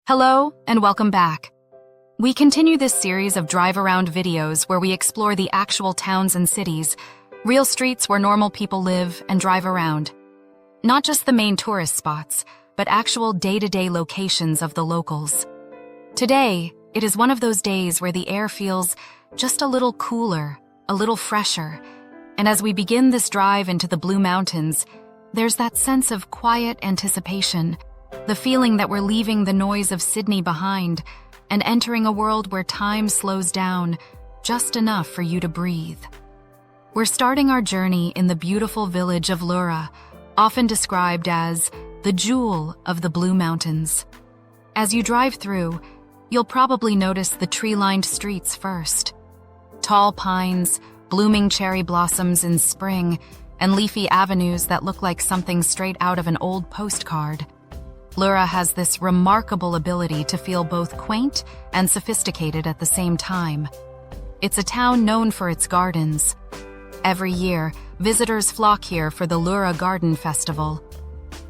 Hello, and welcome back. We continue this series of drive-around videos where we explore the actual towns and cities, real streets where normal people live and drive around. Not just the main tourist spots, but actual day-to-day locations of the locals. Today, it is one of those days where the air feels just a little cooler, a little fresher, and as we begin this drive into the Blue Mountains, there's that sense of quiet anticipation, the feeling that we're leaving the noise of Sydney behind and entering a world where time slows down just enough for you to breathe. We're starting our journey in the beautiful village of Leura, often described as the jewel of the Blue Mountains. As you drive through, you'll probably notice the tree-lined streets first. Tall pines, blooming cherry blossoms in spring, and leafy avenues that look like something straight out of an old postcard. Leura has this remarkable ability to feel both quaint and sophisticated at the same time. It's a town known for its gardens. Every year, visitors flock here for the Leura Garden Festival.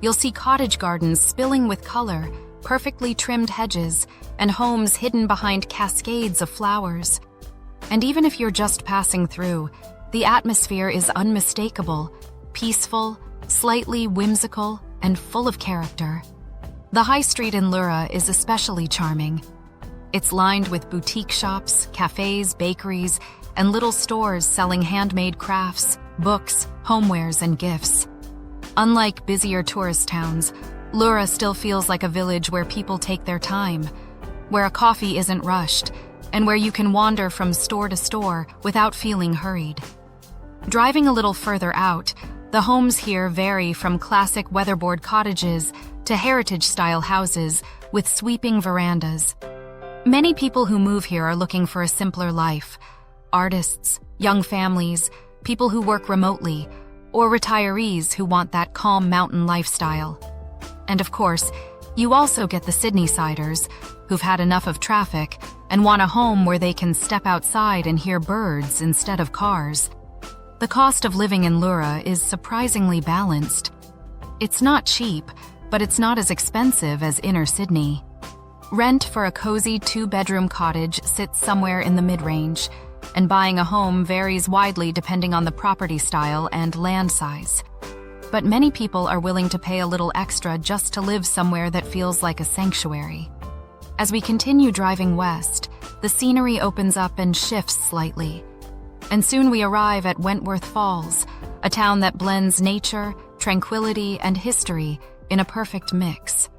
You'll see cottage gardens spilling with color, perfectly trimmed hedges, and homes hidden behind cascades of flowers. And even if you're just passing through, the atmosphere is unmistakable, peaceful, slightly whimsical, and full of character. The high street in Leura is especially charming. It's lined with boutique shops, cafes, bakeries, and little stores selling handmade crafts, books, homewares, and gifts. Unlike busier tourist towns, Leura still feels like a village where people take their time, where a coffee isn't rushed, and where you can wander from store to store without feeling hurried. Driving a little further out, the homes here vary from classic weatherboard cottages to heritage-style houses with sweeping verandas. Many people who move here are looking for a simpler life. Artists, young families, people who work remotely, or retirees who want that calm mountain lifestyle. And of course, you also get the Sydney-siders who've had enough of traffic and want a home where they can step outside and hear birds instead of cars. The cost of living in Leura is surprisingly balanced. It's not cheap, but it's not as expensive as inner Sydney. Rent for a cozy 2-bedroom cottage sits somewhere in the mid-range, and buying a home varies widely depending on the property style and land size. But many people are willing to pay a little extra just to live somewhere that feels like a sanctuary. As we continue driving west, the scenery opens up and shifts slightly. And soon we arrive at Wentworth Falls, a town that blends nature, tranquility, and history in a perfect mix.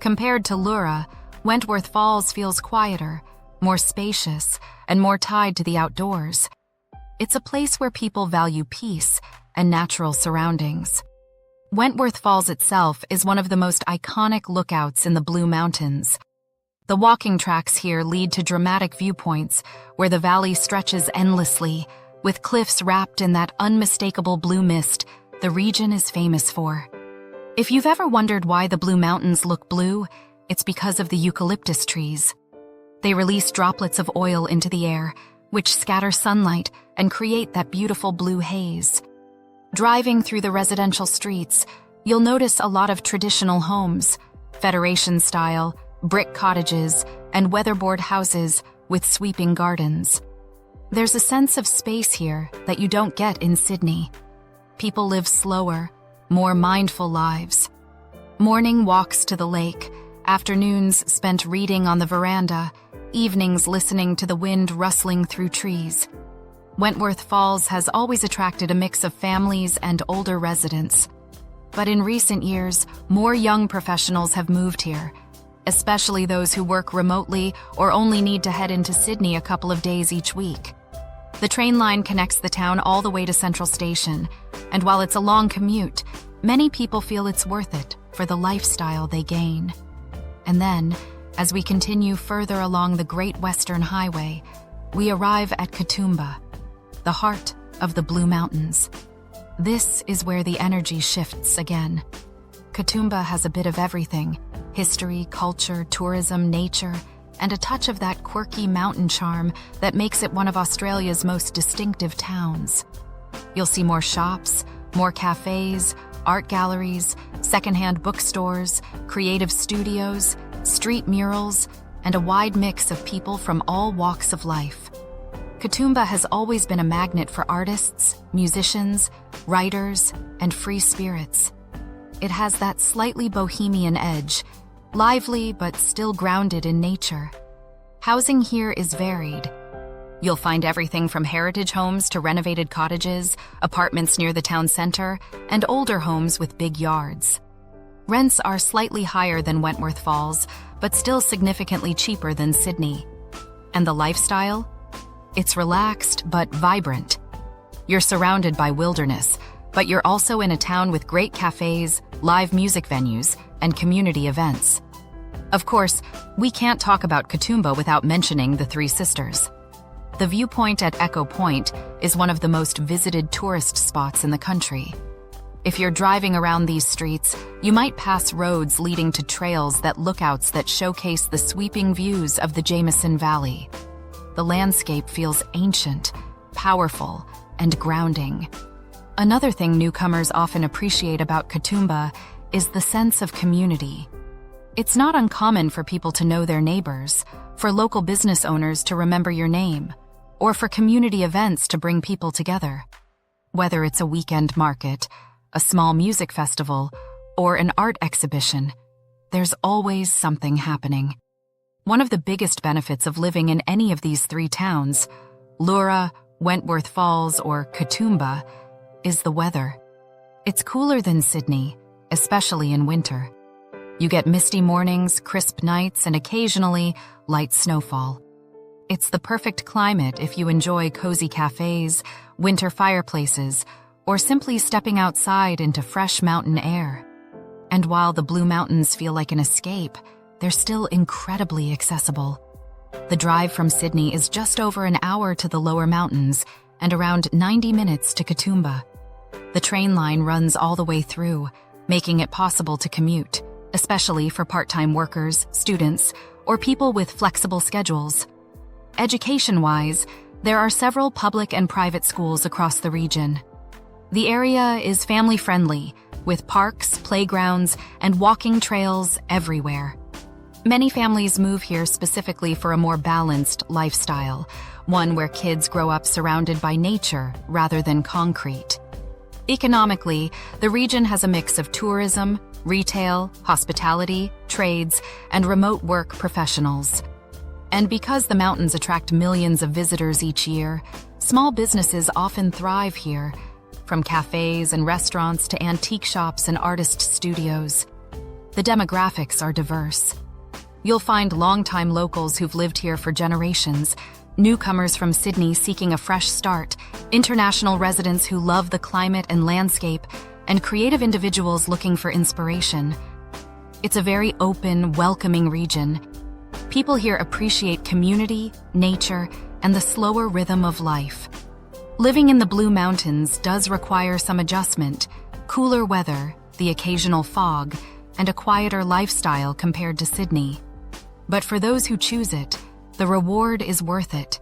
Compared to Leura, Wentworth Falls feels quieter, more spacious, and more tied to the outdoors. It's a place where people value peace and natural surroundings. Wentworth Falls itself is one of the most iconic lookouts in the Blue Mountains. The walking tracks here lead to dramatic viewpoints where the valley stretches endlessly, with cliffs wrapped in that unmistakable blue mist the region is famous for. If you've ever wondered why the Blue Mountains look blue, it's because of the eucalyptus trees. They release droplets of oil into the air, which scatter sunlight and create that beautiful blue haze. Driving through the residential streets, you'll notice a lot of traditional homes, Federation-style, brick cottages, and weatherboard houses with sweeping gardens. There's a sense of space here that you don't get in Sydney. People live slower, more mindful lives. Morning walks to the lake, afternoons spent reading on the veranda, evenings listening to the wind rustling through trees. Wentworth Falls has always attracted a mix of families and older residents. But in recent years, more young professionals have moved here, especially those who work remotely or only need to head into Sydney a couple of days each week. The train line connects the town all the way to Central Station, and while it's a long commute, many people feel it's worth it for the lifestyle they gain. And then, as we continue further along the Great Western Highway, we arrive at Katoomba, the heart of the Blue Mountains. This is where the energy shifts again. Katoomba has a bit of everything: history, culture, tourism, nature, and a touch of that quirky mountain charm that makes it one of Australia's most distinctive towns. You'll see more shops, more cafes, art galleries, secondhand bookstores, creative studios, street murals, and a wide mix of people from all walks of life. Katoomba has always been a magnet for artists, musicians, writers, and free spirits. It has that slightly bohemian edge, lively but still grounded in nature. Housing here is varied. You'll find everything from heritage homes to renovated cottages, apartments near the town center, and older homes with big yards. Rents are slightly higher than Wentworth Falls, but still significantly cheaper than Sydney. And the lifestyle? It's relaxed but vibrant. You're surrounded by wilderness, but you're also in a town with great cafes, live music venues, and community events. Of course, we can't talk about Katoomba without mentioning the Three Sisters. The viewpoint at Echo Point is one of the most visited tourist spots in the country. If you're driving around these streets, you might pass roads leading to trails that lookouts that showcase the sweeping views of the Jameson Valley. The landscape feels ancient, powerful, and grounding. Another thing newcomers often appreciate about Katoomba is the sense of community. It's not uncommon for people to know their neighbors, for local business owners to remember your name, or for community events to bring people together. Whether it's a weekend market, a small music festival, or an art exhibition, there's always something happening. One of the biggest benefits of living in any of these three towns, Leura, Wentworth Falls, or Katoomba, is the weather. It's cooler than Sydney, especially in winter. You get misty mornings, crisp nights, and occasionally light snowfall. It's the perfect climate if you enjoy cozy cafes, winter fireplaces, or simply stepping outside into fresh mountain air. And while the Blue Mountains feel like an escape, they're still incredibly accessible. The drive from Sydney is just over an hour to the lower mountains and around 90 minutes to Katoomba. The train line runs all the way through, making it possible to commute, especially for part-time workers, students, or people with flexible schedules. Education-wise, there are several public and private schools across the region. The area is family-friendly, with parks, playgrounds, and walking trails everywhere. Many families move here specifically for a more balanced lifestyle, one where kids grow up surrounded by nature rather than concrete. Economically, the region has a mix of tourism, retail, hospitality, trades, and remote work professionals. And because the mountains attract millions of visitors each year, small businesses often thrive here, from cafes and restaurants to antique shops and artist studios. The demographics are diverse. You'll find longtime locals who've lived here for generations, newcomers from Sydney seeking a fresh start, international residents who love the climate and landscape, and creative individuals looking for inspiration. It's a very open, welcoming region. People here appreciate community, nature, and the slower rhythm of life. Living in the Blue Mountains does require some adjustment, cooler weather, the occasional fog, and a quieter lifestyle compared to Sydney. But for those who choose it, the reward is worth it.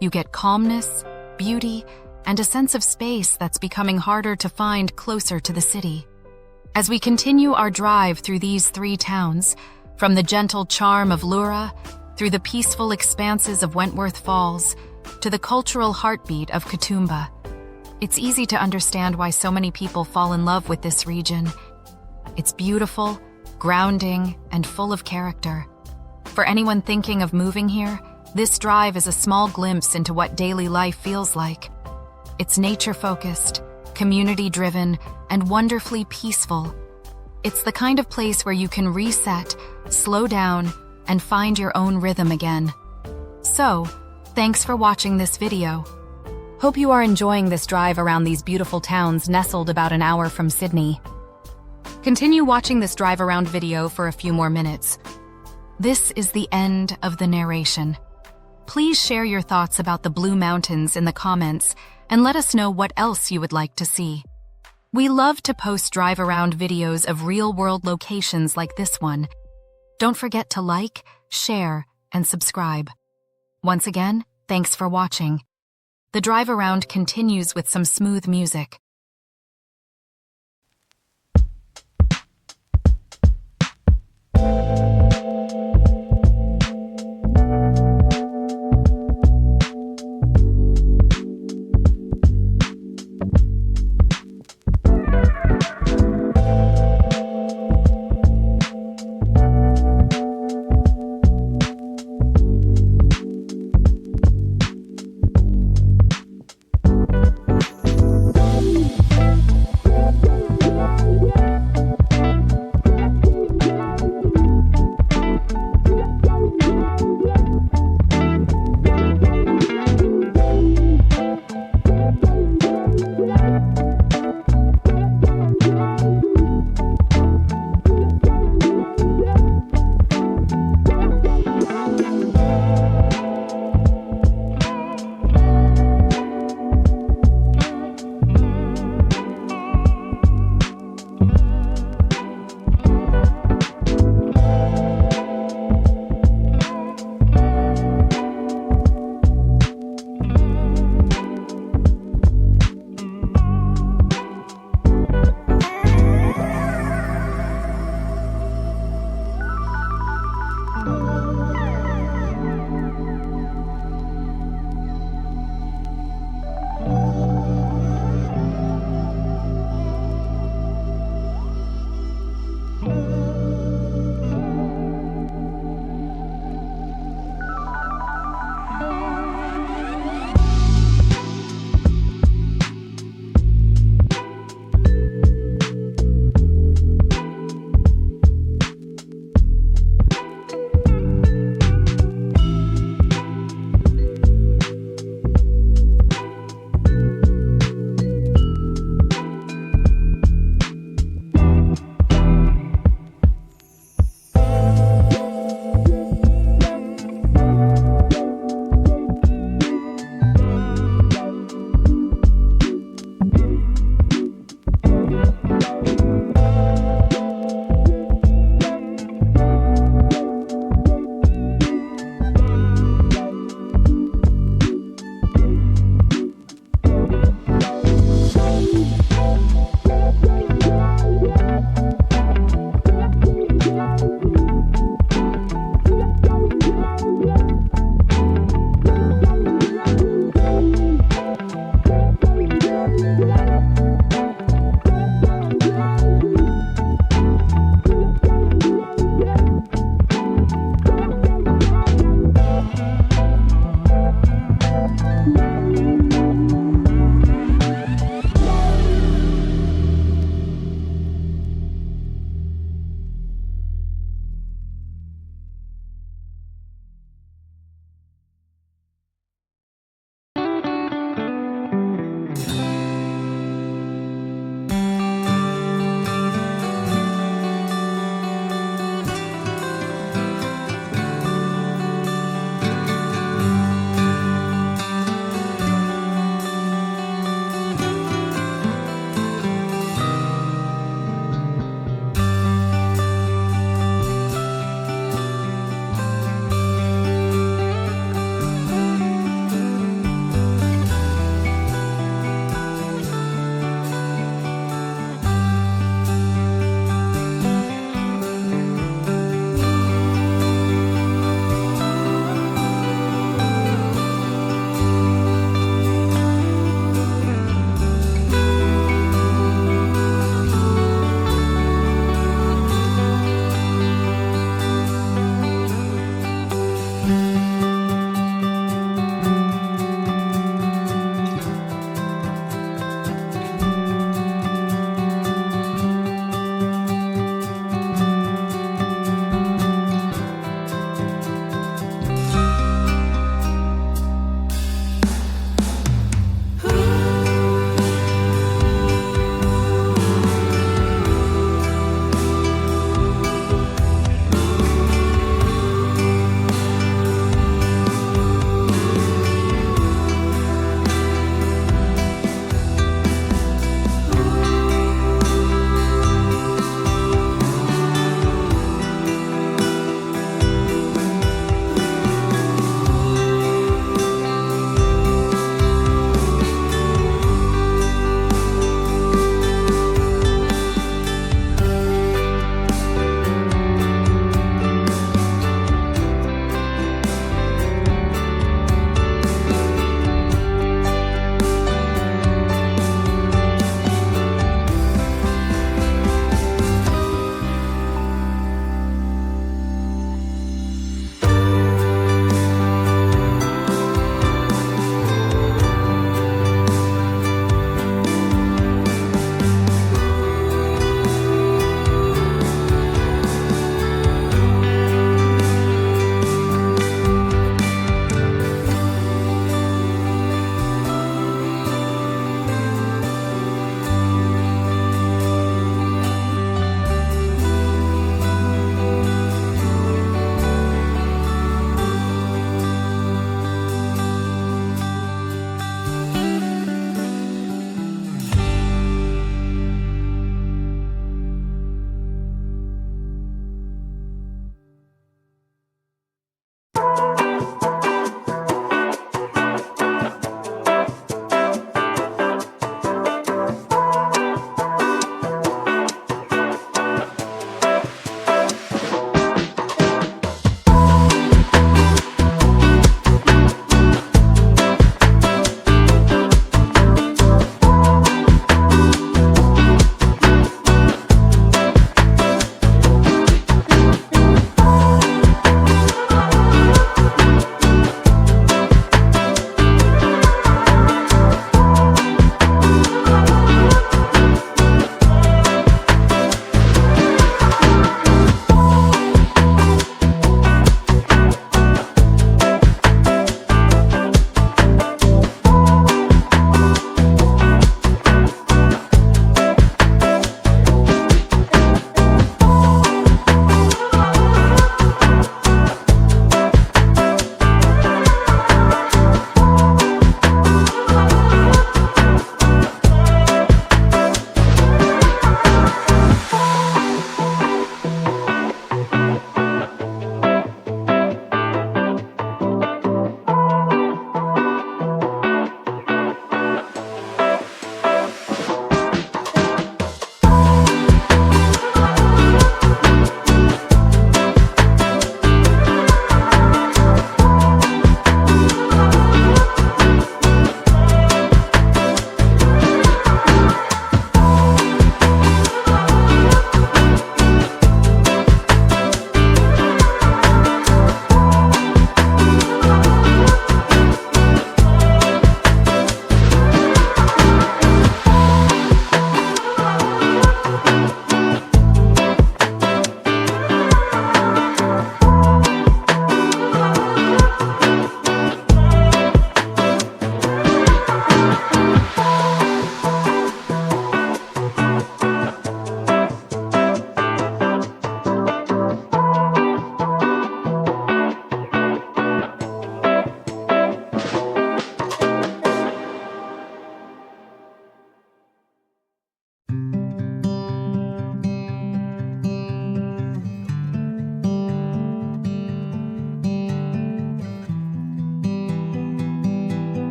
You get calmness, beauty, and a sense of space that's becoming harder to find closer to the city. As we continue our drive through these three towns, from the gentle charm of Leura, through the peaceful expanses of Wentworth Falls, to the cultural heartbeat of Katoomba, it's easy to understand why so many people fall in love with this region. It's beautiful, grounding, and full of character. For anyone thinking of moving here, this drive is a small glimpse into what daily life feels like. It's nature-focused, community-driven, and wonderfully peaceful. It's the kind of place where you can reset, slow down, and find your own rhythm again. So, thanks for watching this video. Hope you are enjoying this drive around these beautiful towns nestled about an hour from Sydney. Continue watching this drive around video for a few more minutes. This is the end of the narration. Please share your thoughts about the Blue Mountains in the comments and let us know what else you would like to see. We love to post drive around videos of real-world locations like this one. Don't forget to like, share, and subscribe. Once again, thanks for watching. The drive around continues with some smooth music.